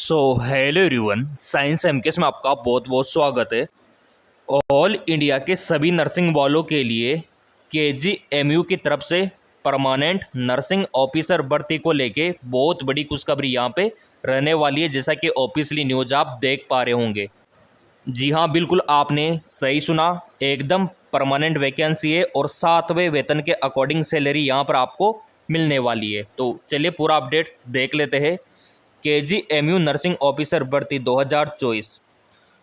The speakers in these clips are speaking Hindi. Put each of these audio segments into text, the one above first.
हेलो एवरीवन, साइंस एमकेएस में आपका बहुत बहुत स्वागत है। ऑल इंडिया के सभी नर्सिंग वालों के लिए केजीएमयू की तरफ से परमानेंट नर्सिंग ऑफिसर भर्ती को लेके बहुत बड़ी खुशखबरी यहाँ पे रहने वाली है। जैसा कि ऑफिशियली न्यूज आप देख पा रहे होंगे। जी हाँ, बिल्कुल आपने सही सुना, एकदम परमानेंट वैकेंसी है और 7वें वेतन के अकॉर्डिंग सैलरी यहाँ पर आपको मिलने वाली है। तो चलिए पूरा अपडेट देख लेते हैं। केजीएमयू नर्सिंग ऑफिसर भर्ती 2024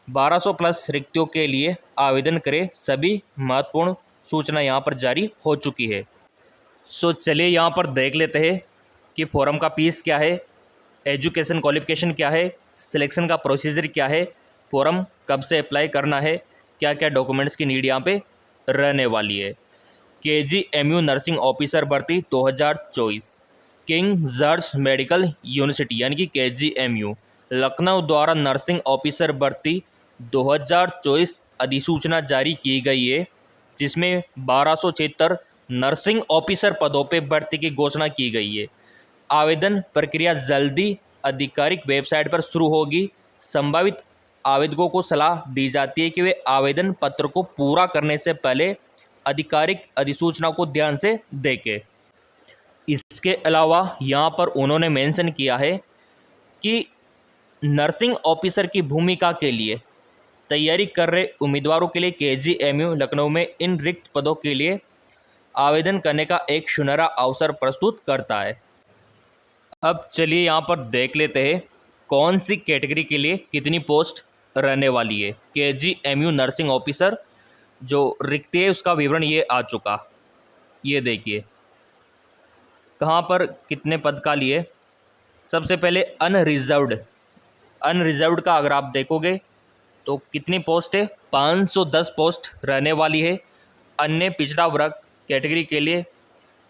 1200 प्लस रिक्तियों के लिए आवेदन करें, सभी महत्वपूर्ण सूचना यहाँ पर जारी हो चुकी है। चलिए यहाँ पर देख लेते हैं कि फॉर्म का फीस क्या है, एजुकेशन क्वालिफिकेशन क्या है, सिलेक्शन का प्रोसीजर क्या है, फॉर्म कब से अप्लाई करना है, क्या क्या डॉक्यूमेंट्स की नीड यहाँ पे रहने वाली है। केजीएमयू नर्सिंग ऑफिसर भर्ती 2024 किंग जॉर्ज मेडिकल यूनिवर्सिटी यानी कि केजीएमयू लखनऊ द्वारा नर्सिंग ऑफिसर भर्ती 2024 अधिसूचना जारी की गई है, जिसमें 1276 नर्सिंग ऑफिसर पदों पर भर्ती की घोषणा की गई है। आवेदन प्रक्रिया जल्दी आधिकारिक वेबसाइट पर शुरू होगी। संभावित आवेदकों को सलाह दी जाती है कि वे आवेदन पत्र को पूरा करने से पहले आधिकारिक अधिसूचना को ध्यान से देखें। इसके अलावा यहाँ पर उन्होंने मेंशन किया है कि नर्सिंग ऑफिसर की भूमिका के लिए तैयारी कर रहे उम्मीदवारों के लिए केजीएमयू लखनऊ में इन रिक्त पदों के लिए आवेदन करने का एक सुनहरा अवसर प्रस्तुत करता है। अब चलिए यहाँ पर देख लेते हैं कौन सी कैटेगरी के लिए कितनी पोस्ट रहने वाली है। केजीएमयू नर्सिंग ऑफिसर जो रिक्त है उसका विवरण ये आ चुका, ये देखिए कहाँ पर कितने पद का लिए। सबसे पहले अनरिजर्व्ड का अगर आप देखोगे तो कितनी पोस्ट है, 510 पोस्ट रहने वाली है। अन्य पिछड़ा वर्ग कैटेगरी के लिए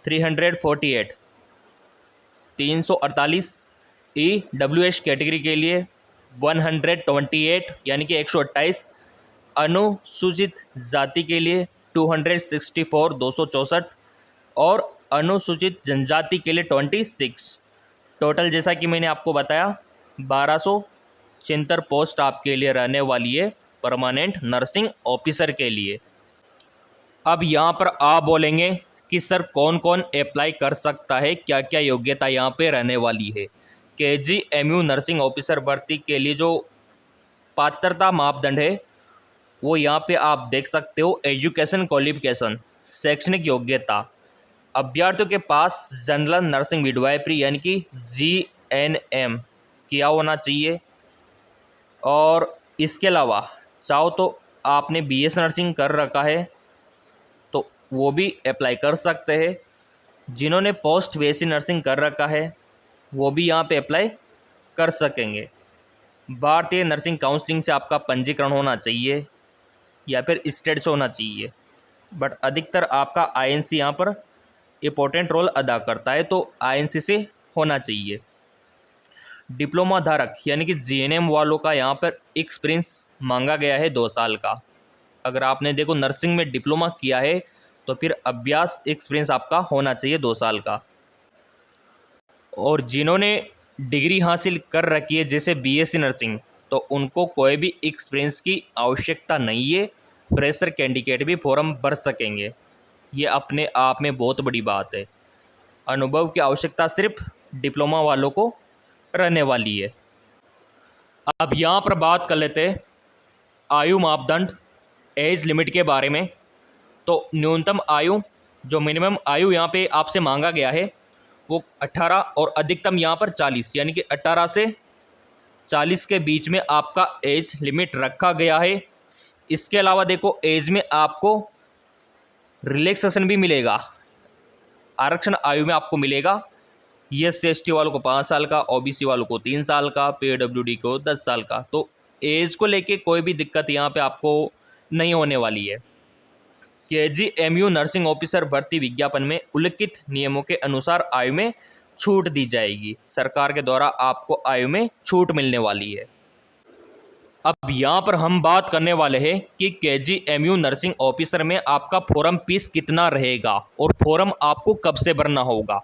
348 348, ईडब्ल्यूएस कैटेगरी के लिए 128 यानी कि 128, अनुसूचित जाति के लिए 264 264 और अनुसूचित जनजाति के लिए 26। टोटल जैसा कि मैंने आपको बताया 1276 पोस्ट आपके लिए रहने वाली है परमानेंट नर्सिंग ऑफिसर के लिए। अब यहाँ पर आप बोलेंगे कि सर कौन कौन अप्लाई कर सकता है, क्या क्या योग्यता यहाँ पे रहने वाली है। केजीएमयू नर्सिंग ऑफिसर भर्ती के लिए जो पात्रता मापदंड है वो यहाँ पे आप देख सकते हो। एजुकेशन क्वालिफिकेशन, शैक्षणिक योग्यता, अभ्यर्थियों के पास जनरल नर्सिंग मिडवाइफरी यानी कि जीएनएम किया होना चाहिए। और इसके अलावा चाहो तो आपने बीएस नर्सिंग कर रखा है तो वो भी अप्लाई कर सकते हैं। जिन्होंने पोस्ट बीएससी नर्सिंग कर रखा है वो भी यहाँ पे अप्लाई कर सकेंगे। भारतीय नर्सिंग काउंसिलिंग से आपका पंजीकरण होना चाहिए या फिर स्टेट से होना चाहिए, बट अधिकतर आपका आईएनसी यहाँ पर इम्पोर्टेंट रोल अदा करता है, तो आईएनसी से होना चाहिए। डिप्लोमा धारक यानी कि जीएनएम वालों का यहाँ पर एक्सपीरियंस मांगा गया है 2 साल का। अगर आपने देखो नर्सिंग में डिप्लोमा किया है तो फिर अभ्यास एक्सपीरियंस आपका होना चाहिए 2 साल का। और जिन्होंने डिग्री हासिल कर रखी है जैसे बीएससी नर्सिंग, तो उनको कोई भी एक्सपीरियंस की आवश्यकता नहीं है। फ्रेशर कैंडिडेट भी फॉर्म भर सकेंगे। ये अपने आप में बहुत बड़ी बात है। अनुभव की आवश्यकता सिर्फ डिप्लोमा वालों को रहने वाली है। अब यहाँ पर बात कर लेते हैं आयु मापदंड, एज लिमिट के बारे में। तो न्यूनतम आयु, जो मिनिमम आयु यहाँ पे आपसे मांगा गया है वो 18 और अधिकतम यहाँ पर 40 यानी कि 18 से 40 के बीच में आपका एज लिमिट रखा गया है। इसके अलावा देखो एज में आपको रिलैक्सेशन भी मिलेगा, आरक्षण आयु में आपको मिलेगा। SC/ST वालों को 5 साल का, OBC वालों को 3 साल का, PWD को 10 साल का। तो एज को लेके कोई भी दिक्कत यहाँ पे आपको नहीं होने वाली है। केजीएमयू नर्सिंग ऑफिसर भर्ती विज्ञापन में उल्लिखित नियमों के अनुसार आयु में छूट दी जाएगी। सरकार के द्वारा आपको आयु में छूट मिलने वाली है। अब यहाँ पर हम बात करने वाले हैं कि केजीएमयू नर्सिंग ऑफिसर में आपका फॉर्म फीस कितना रहेगा और फॉर्म आपको कब से भरना होगा,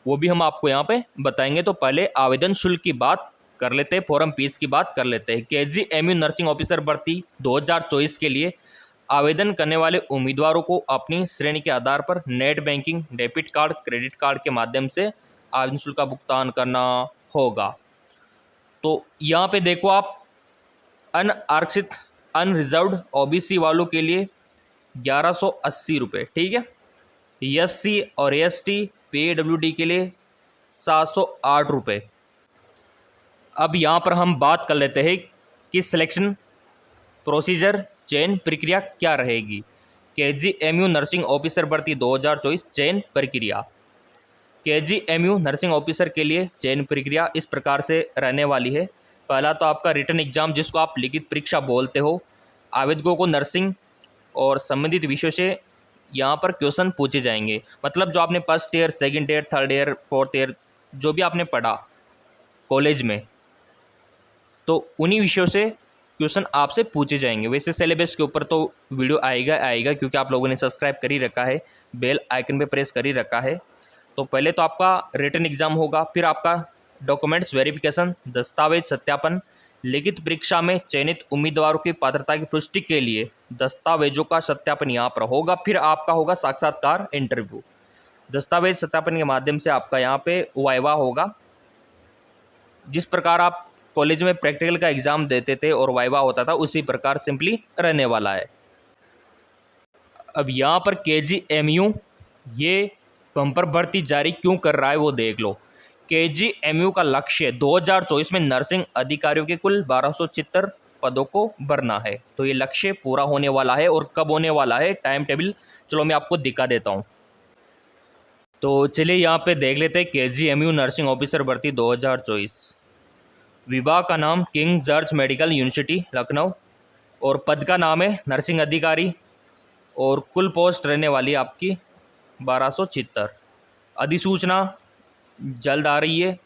वो भी हम आपको यहाँ पे बताएंगे। तो पहले आवेदन शुल्क की बात कर लेते हैं, फॉर्म फीस की बात कर लेते हैं। KGMU नर्सिंग ऑफिसर भर्ती 2024 के लिए आवेदन करने वाले उम्मीदवारों को अपनी श्रेणी के आधार पर net banking, debit card, credit card के माध्यम से आवेदन शुल्क का भुगतान करना होगा। तो यहाँ पे देखो आप, अनआरक्षित अनरिजर्व्ड OBC वालों के लिए 1180 रुपये, ठीक है। SC और ST PWD के लिए 708 रुपये। अब यहाँ पर हम बात कर लेते हैं कि सिलेक्शन प्रोसीजर, चयन प्रक्रिया क्या रहेगी। KGMU नर्सिंग ऑफिसर भर्ती 2024 चयन प्रक्रिया। KGMU नर्सिंग ऑफिसर के लिए चयन प्रक्रिया इस प्रकार से रहने वाली है। पहला तो आपका रिटन एग्जाम, जिसको आप लिखित परीक्षा बोलते हो। आवेदकों को नर्सिंग और संबंधित विषयों से यहाँ पर क्वेश्चन पूछे जाएंगे, मतलब जो आपने first year, second year, third year, fourth year जो भी आपने पढ़ा कॉलेज में, तो उन्हीं विषयों से क्वेश्चन आपसे पूछे जाएंगे। वैसे सिलेबस के ऊपर तो वीडियो आएगा क्योंकि आप लोगों ने सब्सक्राइब कर ही रखा है, बेल आइकन पे प्रेस कर ही रखा है। तो पहले तो आपका रिटन एग्जाम होगा, फिर आपका डॉक्यूमेंट्स वेरिफिकेशन, दस्तावेज सत्यापन, लिखित परीक्षा में चयनित उम्मीदवारों की पात्रता की पुष्टि के लिए दस्तावेजों का सत्यापन यहाँ पर होगा, फिर आपका होगा साक्षात्कार इंटरव्यू। दस्तावेज सत्यापन के माध्यम से आपका यहाँ पे वाइवा होगा। जिस प्रकार आप कॉलेज में प्रैक्टिकल का एग्ज़ाम देते थे और वाइवा होता था, उसी प्रकार सिंपली रहने वाला है। अब यहाँ पर KGMU ये बम्पर भर्ती जारी क्यों कर रहा है वो देख लो। KGMU का लक्ष्य 2024 में नर्सिंग अधिकारियों के कुल 1276 पदों को भरना है। तो ये लक्ष्य पूरा होने वाला है, और कब होने वाला है, टाइम टेबल चलो मैं आपको दिखा देता हूँ। तो चलिए यहाँ पे देख लेते हैं KGMU नर्सिंग ऑफिसर भर्ती 2024। विभाग का नाम king George medical university Lucknow, और पद का नाम है नर्सिंग अधिकारी, और कुल पोस्ट रहने वाली है आपकी 1276। अधिसूचना जल्द आ रही है,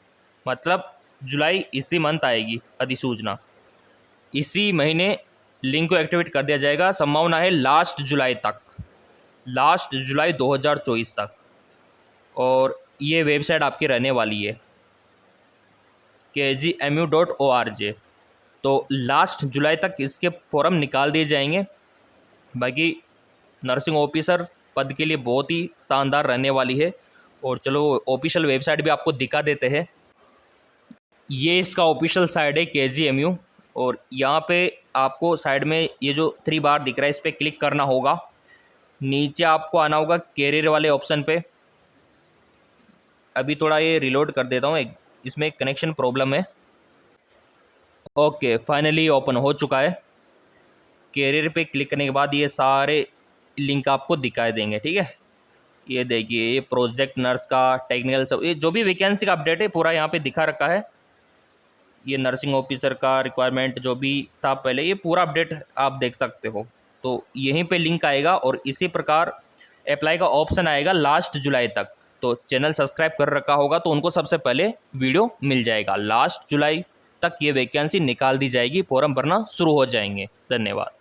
मतलब जुलाई इसी मंथ आएगी अधिसूचना, इसी महीने लिंक को एक्टिवेट कर दिया जाएगा। संभावना है लास्ट जुलाई तक, लास्ट जुलाई 2024 तक। और ये वेबसाइट आपकी रहने वाली है KGMU.org। तो लास्ट जुलाई तक इसके फॉर्म निकाल दिए जाएंगे। बाकी नर्सिंग ऑफिसर पद के लिए बहुत ही शानदार रहने वाली है। और चलो ऑफिशियल वेबसाइट भी आपको दिखा देते हैं। ये इसका ऑफिशियल साइट है KGMU, और यहाँ पे आपको साइड में ये जो 3 बार दिख रहा है, इस पर क्लिक करना होगा। नीचे आपको आना होगा कैरियर वाले ऑप्शन पे। अभी थोड़ा ये रिलोड कर देता हूँ, इसमें कनेक्शन प्रॉब्लम है। ओके, फाइनली ओपन हो चुका है। कैरियर पे क्लिक करने के बाद ये सारे लिंक आपको दिखाई देंगे, ठीक है। ये देखिए, ये प्रोजेक्ट नर्स का, टेक्निकल सब, ये जो भी वैकेंसी का अपडेट है पूरा यहाँ पे दिखा रखा है। ये नर्सिंग ऑफिसर का रिक्वायरमेंट जो भी था पहले, ये पूरा अपडेट आप देख सकते हो। तो यहीं पे लिंक आएगा, और इसी प्रकार अप्लाई का ऑप्शन आएगा लास्ट जुलाई तक। तो चैनल सब्सक्राइब कर रखा होगा तो उनको सबसे पहले वीडियो मिल जाएगा। लास्ट जुलाई तक ये वैकेंसी निकाल दी जाएगी, फॉर्म भरना शुरू हो जाएंगे। धन्यवाद।